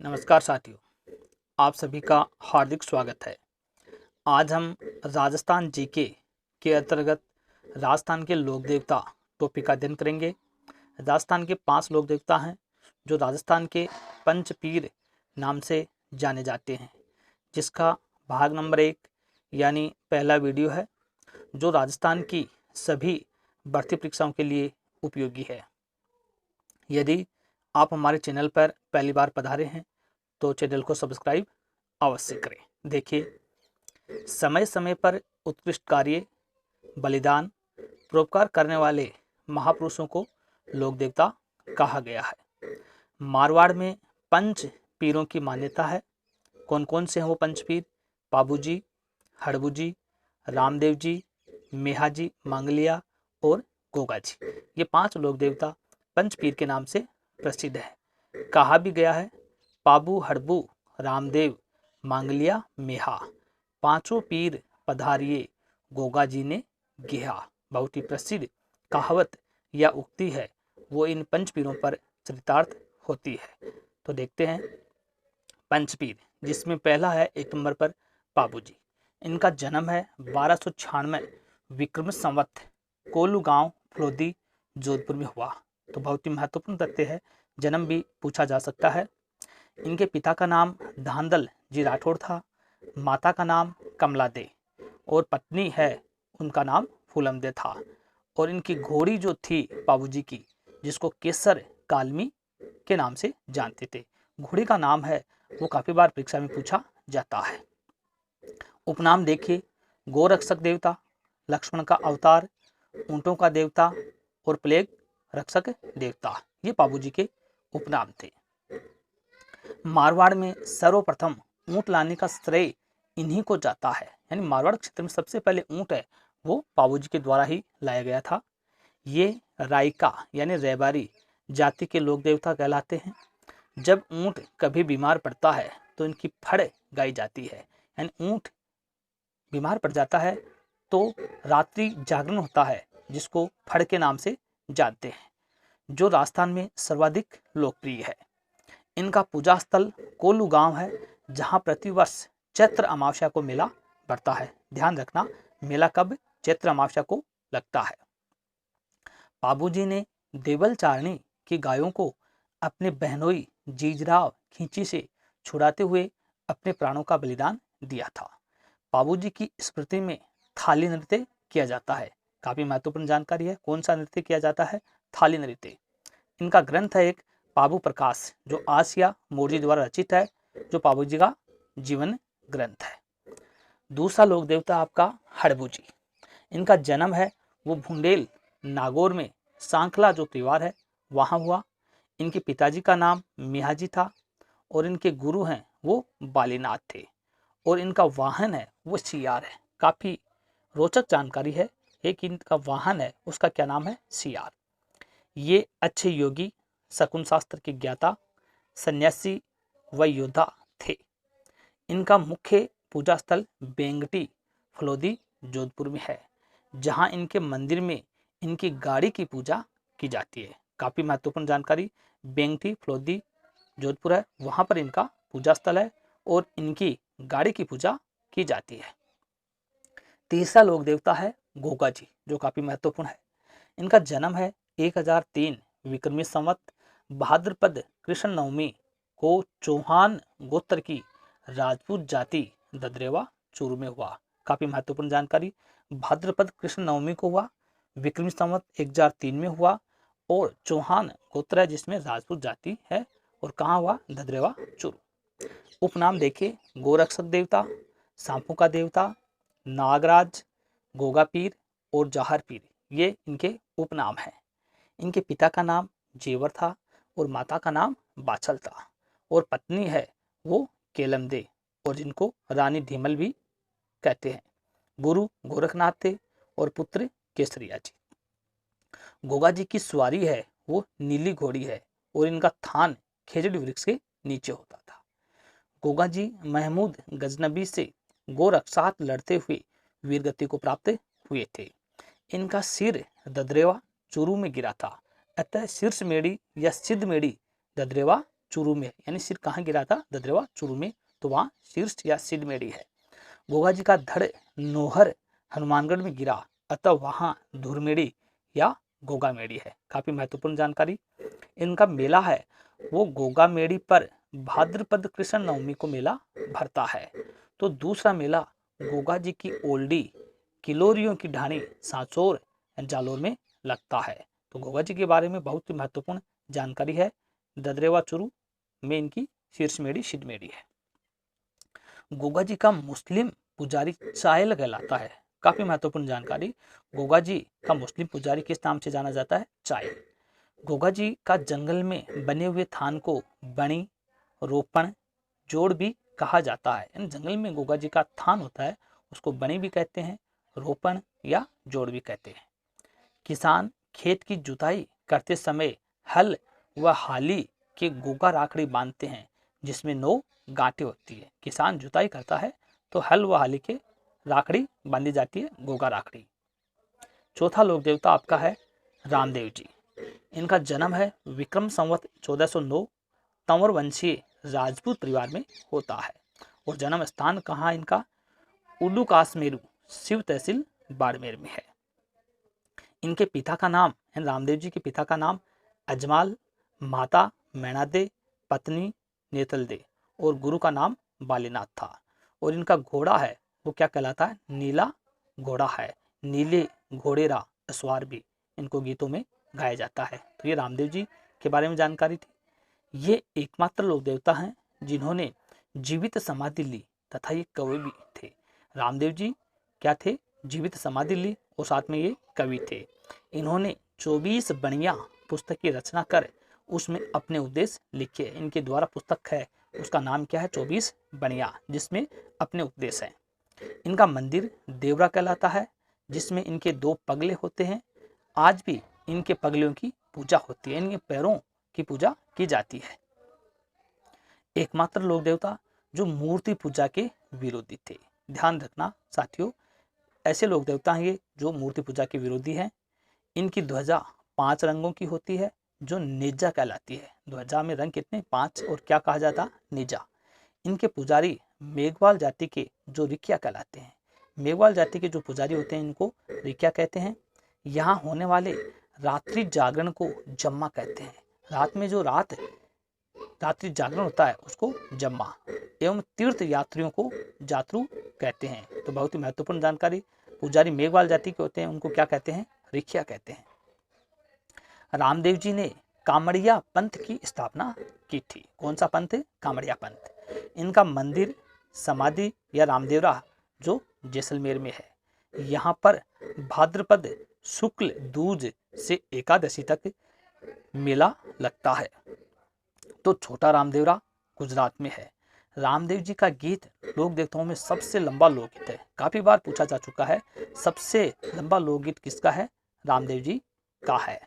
नमस्कार साथियों, आप सभी का हार्दिक स्वागत है। आज हम राजस्थान जीके के अंतर्गत राजस्थान के लोक देवता टॉपिक का अध्ययन करेंगे। राजस्थान के 5 लोक देवता हैं जो राजस्थान के पंचपीर नाम से जाने जाते हैं, जिसका भाग नंबर 1 यानी पहला वीडियो है जो राजस्थान की सभी भर्ती परीक्षाओं के लिए उपयोगी है। यदि आप हमारे चैनल पर पहली बार पधारे हैं तो चैनल को सब्सक्राइब अवश्य करें। देखिए, समय समय पर उत्कृष्ट कार्य, बलिदान, परोपकार करने वाले महापुरुषों को लोक देवता कहा गया है। मारवाड़ में पंच पीरों की मान्यता है। कौन कौन से हैं वो पंचपीर? पाबूजी, हड़बूजी, रामदेव जी, मेहाजी, मांगलिया और गोगा जी। ये 5 लोक देवता पंचपीर के नाम से प्रसिद्ध है। कहा भी गया है, पाबू, हड़बू, रामदेव, मांगलिया, मेहा, 5 पीर पधारिये गोगा जी ने गेहा। बहुत ही प्रसिद्ध कहावत या उक्ति है, वो इन पंचपीरों पर चरितार्थ होती है। तो देखते हैं पंचपीर, जिसमें पहला है 1 नंबर पर पाबूजी। इनका जन्म है 1296 विक्रम संवत कोलू गांव फलोदी जोधपुर में हुआ। तो बहुत ही महत्वपूर्ण तथ्य है, जन्म भी पूछा जा सकता है। इनके पिता का नाम धांधल जी राठौड़ था, माता का नाम कमला दे और पत्नी है उनका नाम फूलम दे था। और इनकी घोड़ी जो थी पाबूजी की, जिसको केसर कालमी के नाम से जानते थे, घोड़ी का नाम है वो काफी बार परीक्षा में पूछा जाता है। उपनाम देखिए, गोरक्षक देवता, लक्ष्मण का अवतार, ऊंटों का देवता और प्लेग रक्षक देवता, ये पाबूजी के उपनाम थे। मारवाड़ में सर्वप्रथम ऊंट लाने का श्रेय इन्हीं को जाता है, यानी मारवाड़ क्षेत्र में सबसे पहले ऊंट है वो पाबूजी के द्वारा ही लाया गया था। ये रायका यानी रैबारी जाति के लोक देवता कहलाते हैं। जब ऊंट कभी बीमार पड़ता है तो इनकी फड़ गाई जाती है, यानी ऊंट बीमार पड़ जाता है तो रात्रि जागरण होता है, जिसको फड़ के नाम से जानते हैं, जो राजस्थान में सर्वाधिक लोकप्रिय है। इनका पूजा स्थल कोलू गांव है, जहां प्रतिवर्ष चैत्र अमावस्या को मेला बढ़ता है। ध्यान रखना, मेला कब? चैत्र अमावस्या को लगता है। पाबूजी ने देवल चारणी की गायों को अपने बहनोई जीजराव खींची से छुड़ाते हुए अपने प्राणों का बलिदान दिया था। पाबूजी की स्मृति में थाली नृत्य किया जाता है। काफी महत्वपूर्ण जानकारी है। कौन सा नृत्य किया जाता है? थाली नृत्य। इनका ग्रंथ है एक पाबू प्रकाश, जो आसिया मोर्जी द्वारा रचित है, जो पाबूजी का जीवन ग्रंथ है। दूसरा लोक देवता आपका हड़बूजी। इनका जन्म है वो भुंडेल नागौर में सांखला जो परिवार है वहां हुआ। इनके पिताजी का नाम मिहाजी था और इनके गुरु हैं वो बालीनाथ थे और इनका वाहन है वो सियार है। काफी रोचक जानकारी है। एक इनका वाहन है, उसका क्या नाम है? सियार। ये अच्छे योगी, शकुन शास्त्र के ज्ञाता, सन्यासी व योद्धा थे। इनका मुख्य पूजा स्थल बेंगटी फलोदी जोधपुर में है, जहां इनके मंदिर में इनकी गाड़ी की पूजा की जाती है। काफी महत्वपूर्ण जानकारी, बेंगटी फलोदी जोधपुर है, वहां पर इनका पूजा स्थल है और इनकी गाड़ी की पूजा की जाती है। तीसरा लोक देवता है गोगा जी, जो काफी महत्वपूर्ण है। इनका जन्म है 1003 विक्रमी संवत भाद्रपद कृष्ण नवमी को चौहान गोत्र की राजपूत जाति ददरेवा चूरू में हुआ। काफी महत्वपूर्ण जानकारी, भाद्रपद कृष्ण नवमी को हुआ, विक्रमी संवत 1003 में हुआ और चौहान गोत्र है जिसमें राजपूत जाति है और कहाँ हुआ? ददरेवा चूरू। उपनाम देखिए, गोरक्षक देवता, सांपों का देवता, नागराज, गोगा पीर और जाहर पीर, ये इनके उपनाम हैं। इनके पिता का नाम जेवर था और माता का नाम बाछल था और पत्नी है वो केलमदे और जिनको रानी धीमल भी कहते हैं। गुरु गोरखनाथ थे और पुत्र केसरिया जी। गोगा जी की सवारी है वो नीली घोड़ी है और इनका थान खेजड़ी वृक्ष के नीचे होता था। गोगा जी महमूद गजनबी से गोरक्षात लड़ते हुए वीरगति को प्राप्त हुए थे। इनका सिर ददरेवा चूरू में गिरा था, अतः शीर्ष मेड़ी या सिद्ध मेड़ी ददरेवा चुरू में, यानी सिर कहाँ गिरा था, ददरेवा चुरू में, तो वहाँ शीर्ष या सिद्धमेड़ी है। गोगा जी का धड़ नोहर हनुमानगढ़ में गिरा, अतः वहाँ धुरमेड़ी या गोगा मेड़ी है। काफी महत्वपूर्ण जानकारी। इनका मेला है वो गोगा मेड़ी पर भाद्रपद कृष्ण नवमी को मेला भरता है। तो दूसरा मेला गोगा जी की ओल्डी किलोरियों की ढाणी सांचौर जालोर में लगता है। तो गोगा जी के बारे में बहुत ही महत्वपूर्ण जानकारी है। ददरेवा चुरू में इनकी शीर्ष मेड़ी सिद्धमेड़ी है। गोगा जी का मुस्लिम पुजारी चायल कहलाता है। काफी महत्वपूर्ण जानकारी। गोगा जी का मुस्लिम पुजारी किस नाम से जाना जाता है, चायल। गोगा जी का जंगल में बने हुए थान को बणी, रोपण, जोड़ भी कहा जाता है। यानी जंगल में गोगा जी का थान होता है उसको बणी भी कहते हैं, रोपण या जोड़ भी कहते हैं। किसान खेत की जुताई करते समय हल व हाली के गोगा राखड़ी बांधते हैं जिसमें 9 गांठें होती है। किसान जुताई करता है तो हल व हाली के राखड़ी बांधी जाती है, गोगा राखड़ी। चौथा लोक देवता आपका है रामदेव जी। इनका जन्म है विक्रम संवत 1409 तंवर वंशीय राजपूत परिवार में होता है। और जन्म स्थान कहाँ इनका, उल्लू काश्मीरू शिव तहसील बाड़मेर में है। इनके पिता का नाम, रामदेव जी के पिता का नाम अजमाल, माता मैणादे, पत्नी नेतलदे और गुरु का नाम बालीनाथ था। और इनका घोड़ा है वो क्या कहलाता है, नीला घोड़ा है। नीले घोड़ेरा अस्वार भी इनको गीतों में गाया जाता है। तो ये रामदेव जी के बारे में जानकारी थी। ये एकमात्र लोक देवता हैं जिन्होंने जीवित समाधि ली तथा ये कवि भी थे। रामदेव जी क्या थे, जीवित समाधि ली और साथ में ये कवि थे। इन्होंने 24 बणिया पुस्तक की रचना कर उसमें अपने उपदेश लिखे। इनके द्वारा पुस्तक है उसका नाम क्या है, 24 बणिया, जिसमें अपने उपदेश हैं। इनका मंदिर देवरा कहलाता है जिसमें इनके 2 पगले होते हैं। आज भी इनके पगलियों की पूजा होती है, इनके पैरों की पूजा की जाती है। एकमात्र लोक देवता जो मूर्ति पूजा के विरोधी थे। ध्यान रखना साथियों, ऐसे लोक देवता हैं ये जो मूर्ति पूजा के विरोधी हैं। इनकी ध्वजा 5 रंगों की होती है जो नेजा कहलाती है। ध्वजा में रंग कितने, 5, और क्या कहा जाता, नेजा। इनके पुजारी मेघवाल जाति के जो रिकिया कहलाते हैं। मेघवाल जाति के जो पुजारी होते हैं इनको रिकिया कहते हैं। यहाँ होने वाले रात्रि जागरण को जम्मा कहते हैं। रात में जो रात्रि जागरण होता है उसको जम्मा, एवं तीर्थ यात्रियों को जातरू कहते हैं। तो बहुत ही महत्वपूर्ण जानकारी। पुजारी मेघवाल जाति के होते हैं उनको क्या कहते हैं, रिखिया कहते हैं। रामदेव जी ने कामड़िया पंथ की स्थापना की थी। कौन सा पंथ, कामड़िया पंथ। इनका मंदिर समाधि या रामदेवरा जो जैसलमेर में है। यहाँ पर भाद्रपद शुक्ल दूज से एकादशी तक मेला लगता है। तो छोटा रामदेवरा गुजरात में है। रामदेव जी का गीत लोक देवताओं में सबसे लंबा लोकगीत है। काफी बार पूछा जा चुका है सबसे लंबा लोकगीत किसका है, रामदेव जी का है।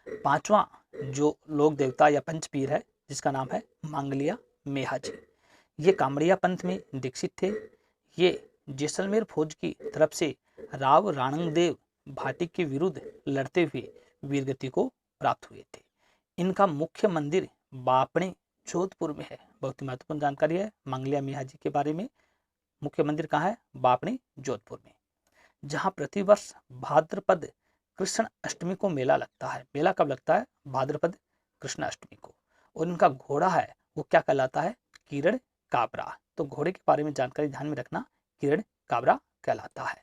5वां जो लोक देवता या पंचपीर है जिसका नाम है मांगलिया मेहा जी। ये कामड़िया पंथ में दीक्षित थे। ये जैसलमेर फौज की तरफ से राव राणंगदेव भाटी के विरुद्ध लड़ते हुए वीरगति को प्राप्त हुए थे। इनका मुख्य मंदिर बापणे जोधपुर में है। बहुत ही महत्वपूर्ण जानकारी है मांगलिया मेहा जी के बारे में। मुख्य मंदिर कहाँ है, बापणे जोधपुर में, जहाँ प्रतिवर्ष भाद्रपद कृष्ण अष्टमी को मेला लगता है। मेला कब लगता है, भाद्रपद कृष्ण अष्टमी को। और इनका घोड़ा है वो क्या कहलाता है, किरण काबरा। तो घोड़े के बारे में जानकारी ध्यान में रखना, किरण काबरा कहलाता है।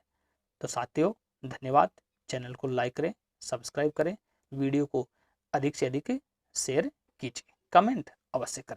तो साथियों धन्यवाद। चैनल को लाइक करें, सब्सक्राइब करें, वीडियो को अधिक से अधिक शेयर कीजिए, कमेंट अवश्य करें।